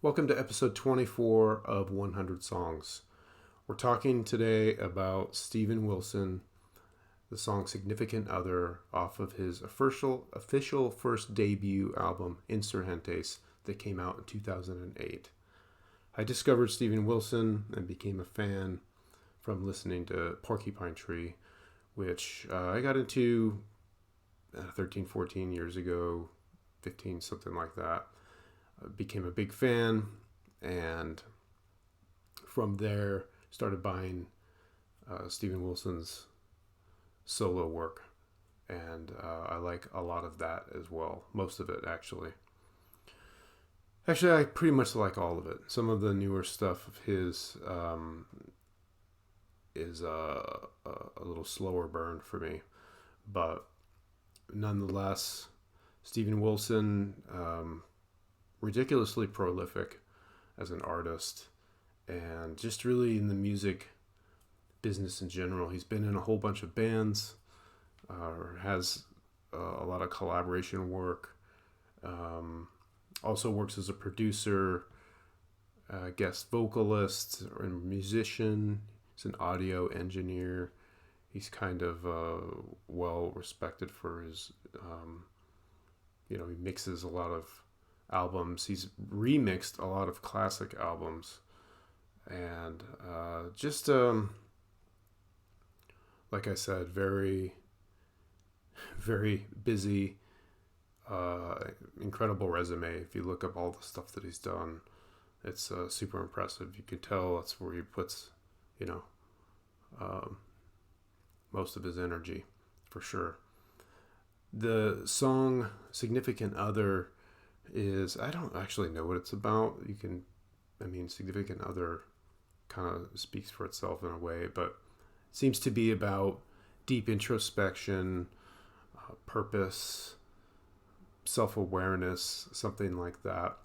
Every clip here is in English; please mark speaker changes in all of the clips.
Speaker 1: Welcome to episode 24 of 100 Songs. We're talking today about Steven Wilson, the song Significant Other off of his official first debut album, Insurgentes, that came out in 2008. I discovered Steven Wilson and became a fan from listening to Porcupine Tree, which I got into 13, 14 years ago, 15, something like that. Became a big fan, and from there started buying Steven Wilson's solo work, and I like a lot of that as well. Most of it, actually. I pretty much like all of it. Some of the newer stuff of his is a little slower burn for me, but nonetheless, Steven Wilson, ridiculously prolific as an artist, and just really in the music business in general. He's been in a whole bunch of bands, has a lot of collaboration work, also works as a producer, guest vocalist, and musician. He's an audio engineer. He's kind of well respected for his, he mixes a lot of albums. He's remixed a lot of classic albums, and like I said, very, very busy, incredible resume. If you look up all the stuff that he's done, it's super impressive. You can tell that's where he puts, most of his energy, for sure. The song Significant Other is, I don't actually know what it's about. Significant Other kind of speaks for itself in a way, but it seems to be about deep introspection, purpose, self-awareness, something like that.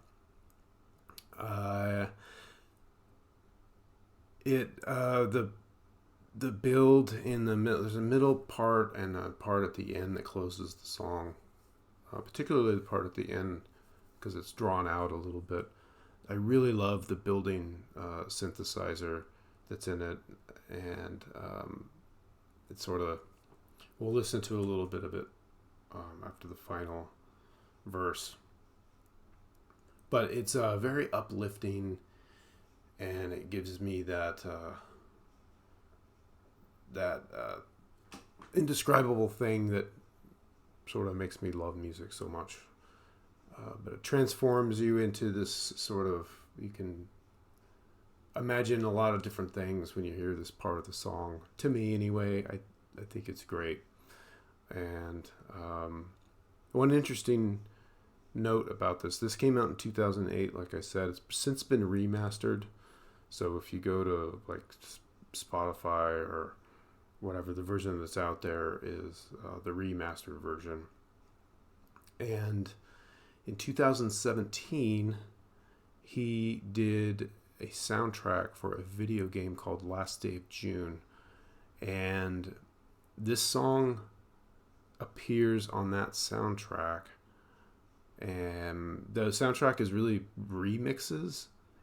Speaker 1: The build in the middle, there's a middle part and a part at the end that closes the song, particularly the part at the end, because it's drawn out a little bit. I really love the building synthesizer that's in it, and it's sort of, we'll listen to a little bit of it after the final verse. But it's very uplifting, and it gives me that indescribable thing that sort of makes me love music so much. But it transforms you into this sort of, you can imagine a lot of different things when you hear this part of the song. To me, anyway, I think it's great. And one interesting note about this came out in 2008, like I said. It's since been remastered. So if you go to like Spotify or whatever, the version that's out there is the remastered version. And in 2017, he did a soundtrack for a video game called Last Day of June. And this song appears on that soundtrack. And the soundtrack is really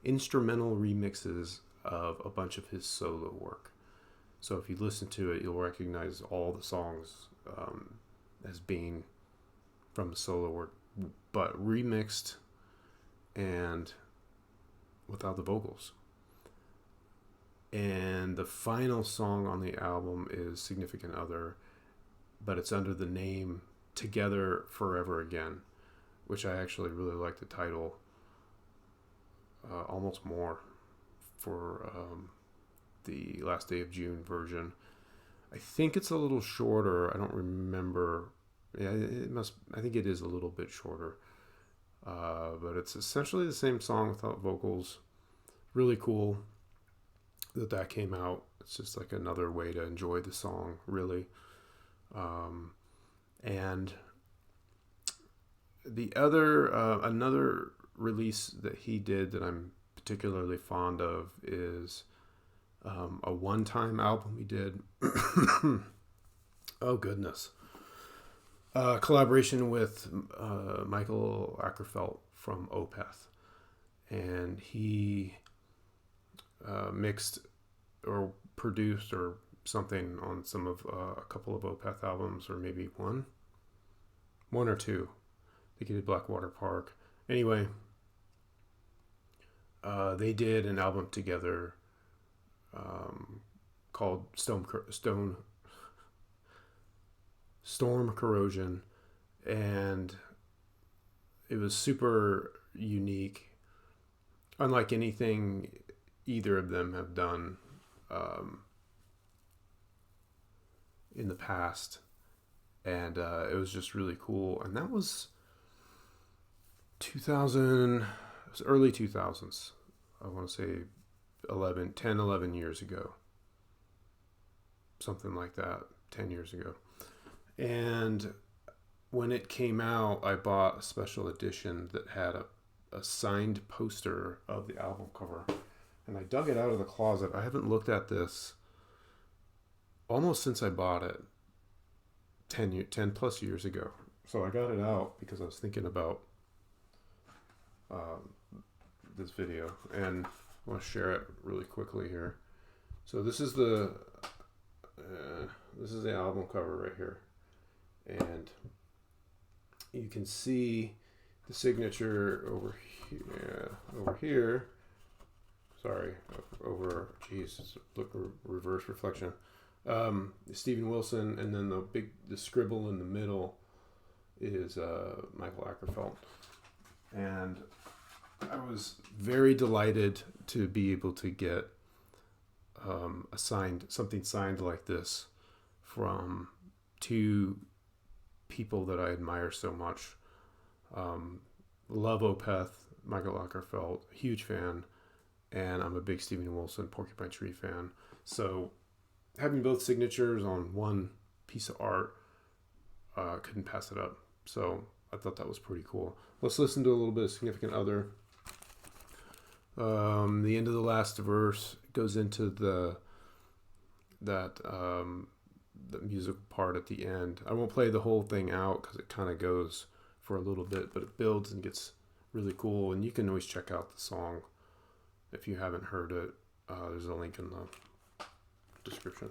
Speaker 1: instrumental remixes of a bunch of his solo work. So if you listen to it, you'll recognize all the songs as being from the solo work, but remixed and without the vocals. And the final song on the album is Significant Other, but it's under the name Together Forever Again, which I actually really like the title almost more for the Last Day of June version. I think it's a little shorter. I don't remember. Yeah, I think it is a little bit shorter. But it's essentially the same song without vocals. Really cool that came out. It's just like another way to enjoy the song, really. And the other, another release that he did that I'm particularly fond of is a one-time album he did. Oh, goodness. Collaboration with Michael Ackerfeld from Opeth. and he mixed or produced or something on some of a couple of Opeth albums, or maybe one or two. I think he did Blackwater Park. Anyway, they did an album together called Storm Corrosion, and it was super unique, unlike anything either of them have done in the past, and it was just really cool. And that was 2000, it was early 2000s. I want to say 11 years ago, something like that, 10 years ago. And when it came out, I bought a special edition that had a signed poster of the album cover, and I dug it out of the closet. I haven't looked at this almost since I bought it 10 plus years ago. So I got it out because I was thinking about this video, and I want to share it really quickly here. So this is the album cover right here, and you can see the signature over here. Sorry, look, reverse reflection. Stephen Wilson, and then the scribble in the middle is Michael Ackerfeld. And I was very delighted to be able to get something signed like this from two people that I admire so much. Love Opeth, Michael Ackerfeld, huge fan, and I'm a big Stephen Wilson, Porcupine Tree fan. So having both signatures on one piece of art, couldn't pass it up. So I thought that was pretty cool. Let's listen to a little bit of Significant Other. The end of the last verse goes into the musical part at the end. I won't play the whole thing out because it kind of goes for a little bit, but it builds and gets really cool. And you can always check out the song if you haven't heard it. There's a link in the description.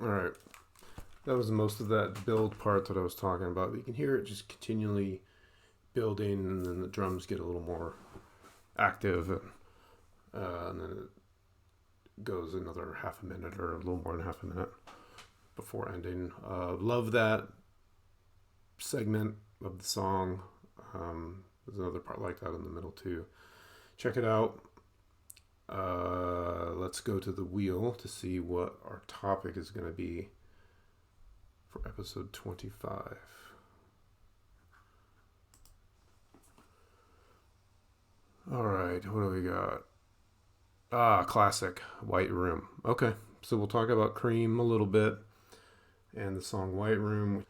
Speaker 1: Alright, that was most of that build part that I was talking about. But you can hear it just continually building, and then the drums get a little more active, and then it goes another half a minute or a little more than half a minute before ending. Love that segment of the song. There's another part like that in the middle too. Check it out. Let's go to the wheel to see what our topic is going to be for episode 25. All right, what do we got? Classic, White Room. Okay, so we'll talk about Cream a little bit and the song White Room.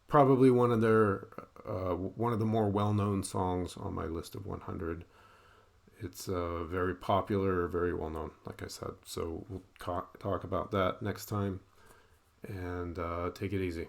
Speaker 1: Probably one of the more well-known songs on my list of 100. It's very popular, very well-known, like I said. So we'll talk about that next time, and take it easy.